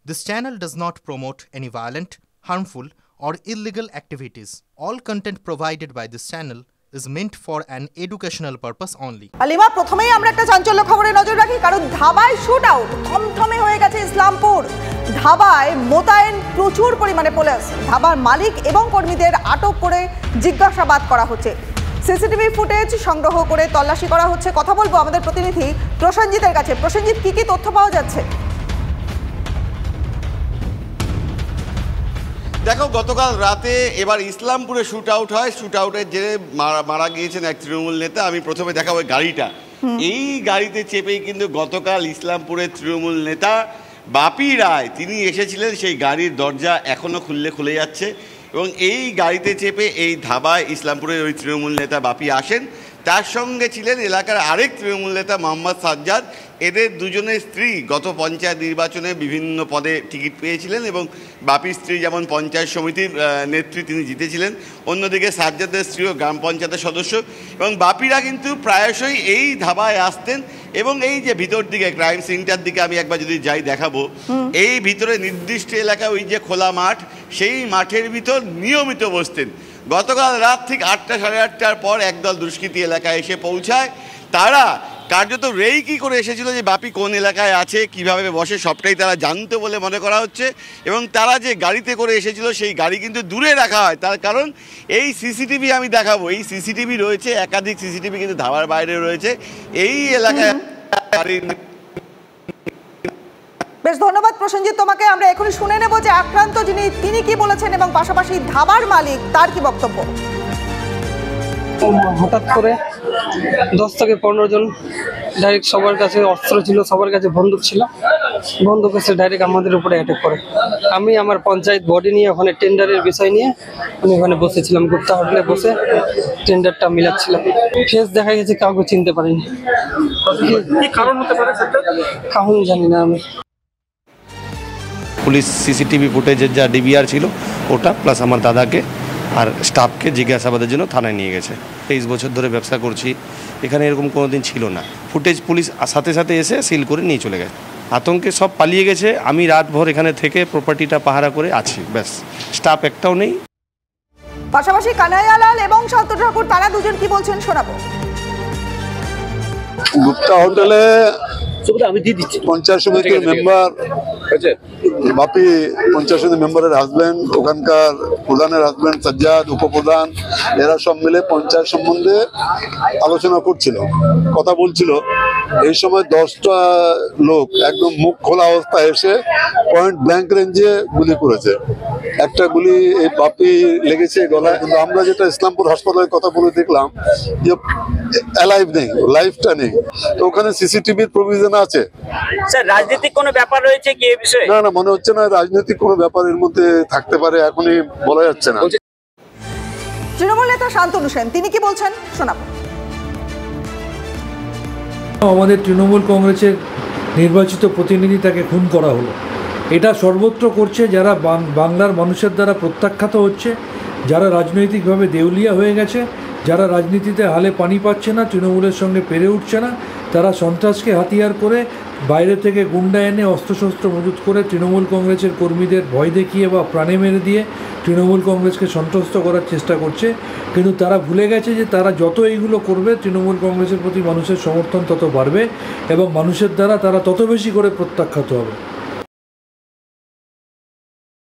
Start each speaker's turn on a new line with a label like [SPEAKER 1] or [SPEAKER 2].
[SPEAKER 1] This channel does not promote any violent, harmful, or illegal activities. All content provided by this channel is meant for an educational purpose only.
[SPEAKER 2] আলিমা, প্রথমেই আমরা একটা চাঞ্চল্য খবরে নজর রাখি, কারণ ধাবায় শুট আউট থমথমে হয়ে গেছে ইসলামপুর। ধাবায় মোতায়েন প্রচুর পরিমাণে পুলিশ। ধাবার মালিক এবং কর্মীদের আটক করে জিজ্ঞাসাবাদ করা হচ্ছে। সিসিটিভি ফুটেজ সংগ্রহ করে তল্লাশি করা হচ্ছে। কথা বলবো আমাদের প্রতিনিধি প্রসেনজিতের কাছে। প্রসেনজিৎ, কি কি তথ্য পাওয়া যাচ্ছে?
[SPEAKER 3] দেখো, গতকাল রাতে এবার ইসলামপুরে শুট আউট হয়। শুট আউটের জেরে মারা গিয়েছেন এক তৃণমূল নেতা। আমি প্রথমে দেখাবো গাড়িটা। এই গাড়িতে চেপেই কিন্তু গতকাল ইসলামপুরের তৃণমূল নেতা বাপি রায় তিনি এসেছিলেন। সেই গাড়ির দরজা এখনও খুলে যাচ্ছে এবং এই গাড়িতে চেপে এই ধাবায় ইসলামপুরের ওই তৃণমূল নেতা বাপি আসেন। তার সঙ্গে ছিলেন এলাকার আরেক তৃণমূল নেতা মোহাম্মদ সাজ্জাদ। এদের দুজনের স্ত্রী গত পঞ্চায়েত নির্বাচনে বিভিন্ন পদে টিকিট পেয়েছিলেন এবং বাপির স্ত্রী যেমন পঞ্চায়েত সমিতির নেত্রী, তিনি জিতেছিলেন। অন্যদিকে সাজ্জাদের স্ত্রীও গ্রাম পঞ্চায়েতের সদস্য এবং বাপিরা কিন্তু প্রায়শই এই ধাবায় আসতেন। এবং এই যে ভিতর দিকে ক্রাইম সিনটার দিকে আমি একবার যদি যাই দেখাবো, এই ভিতরে নির্দিষ্ট এলাকা ওই যে খোলা মাঠ, সেই মাঠের ভিতর নিয়মিত বসতেন। গতকাল রাত ঠিক 8টা সাড়ে 8টার পর একদল দুষ্কৃতী এলাকায় এসে পৌঁছায়। তারা কার্যত রেকি করে এসেছিল যে বাপি কোন এলাকায় আছে, কিভাবে বসে, সবটাই তারা জানতো বলে মনে করা হচ্ছে। এবং তারা যে গাড়িতে করে এসেছিল সেই গাড়ি কিন্তু দূরে রাখা হয়, তার কারণ এই সিসিটিভি আমি দেখাবো। এই সিসিটিভি রয়েছে, একাধিক সিসিটিভি কিন্তু ধাবার বাইরে রয়েছে এই এলাকায়।
[SPEAKER 2] বেশ, ধন্যবাদ প্রসেনজিৎ তোমাকে। আমরা এখনই শুনে নেব যে আক্রান্ত তিনি কি বলেছেন এবং পাশাপাশি ধাবার মালিক তার কি বক্তব্য।
[SPEAKER 4] হঠাৎ করে 10 থেকে 15 জন ডাইরেক্ট সবার কাছে অস্ত্র ছিল, সবার কাছে বন্দুক ছিল। বন্দুক এসে ডাইরেক্ট আমাদের উপরে অ্যাটাক করে। আমি আমার পঞ্চায়েত বডি নিয়ে ওখানে টেন্ডারের বিষয় নিয়ে আমি ওখানে বসেছিলাম, গুপ্তা হোটেলে বসে টেন্ডারটা মিলাচ্ছিলাম। ফেস দেখা গেছে, কাউকে চিনতে পারিনি। কি কারণ হতে পারে সেটা কারণ জানি না আমি।
[SPEAKER 5] পুলিশ সিসিটিভি ফুটেজের যা ডিভিআর ছিল ওটা প্লাস আমার দাদাকে আর স্টাফকে জিজ্ঞাসাবাদের জন্য থানায় নিয়ে গেছে। 23 বছর ধরে ব্যবসা করছি, এখানে এরকম কোনো দিন ছিল না। ফুটেজ পুলিশ সাথে সাথে এসে সিল করে নিয়ে চলে গেছে। আতঙ্কে সব পালিয়ে গেছে। আমি রাতভর এখানে থেকে প্রপার্টিটা পাহারা করে আছি, ব্যাস, স্টাফ একটাও নেই।
[SPEAKER 2] পাশাপাশি কানাইয়ালাল এবং শান্ত ঠাকুর তারা দুজন কি বলছেন শোনাবো।
[SPEAKER 6] গুপ্তা হোটেলে পঞ্চায়েত সমিতির মেম্বার বাপি, পঞ্চায়েত সমিতির মেম্বারের হাজব্যান্ড, ওখানকার প্রধানের হাজব্যান্ড সাজ্জাদ, উপপ্রধান, এরা সব মিলে পঞ্চায়েত সম্বন্ধে আলোচনা করছিল, কথা বলছিল। এই সময় 10টা লোক একদম মুখ খোলা অবস্থায় এসে পয়েন্ট ব্ল্যাঙ্ক রেঞ্জে গুলি করেছে। একটা গুলি এই বাপি লেগেছে গলায়, কিন্তু আমরা যেটা ইসলামপুর হাসপাতালের কথা বলে দেখলাম যে অ্যালাইভ নেই, লাইফটা নেই। তো ওখানে সিসিটিভির প্রভিশন আছে।
[SPEAKER 7] স্যার, রাজনৈতিক কোনো ব্যাপার রয়েছে কি এই বিষয়ে?
[SPEAKER 6] না, মনে হচ্ছে না রাজনৈতিক কোনো ব্যাপার এর মধ্যে থাকতে পারে, এখনই বলা যাচ্ছে না।
[SPEAKER 2] তৃণমূল নেতা শান্তনু সেন তিনি কি বলছেন শোনাবো।
[SPEAKER 8] আমাদের তৃণমূল কংগ্রেসের নির্বাচিত প্রতিনিধি তাকে খুন করা হলো। এটা সর্বত্র করছে যারা বাংলার মানুষের দ্বারা প্রত্যাখ্যাত হচ্ছে, যারা রাজনৈতিকভাবে দেউলিয়া হয়ে গেছে, যারা রাজনীতিতে হালে পানি পাচ্ছে না, তৃণমূলের সঙ্গে পেরে উঠছে না, তারা সন্ত্রাসকে হাতিয়ার করে বাইরে থেকে গুন্ডা এনে অস্ত্রশস্ত্র মজুত করে তৃণমূল কংগ্রেসের কর্মীদের ভয় দেখিয়ে বা প্রাণে মেরে দিয়ে তৃণমূল কংগ্রেসকে সন্ত্রস্ত করার চেষ্টা করছে। কিন্তু তারা ভুলে গেছে যে তারা যত এইগুলো করবে তৃণমূল কংগ্রেসের প্রতি মানুষের সমর্থন তত বাড়বে এবং মানুষের দ্বারা তারা তত বেশি করে প্রত্যাখ্যাত হবে।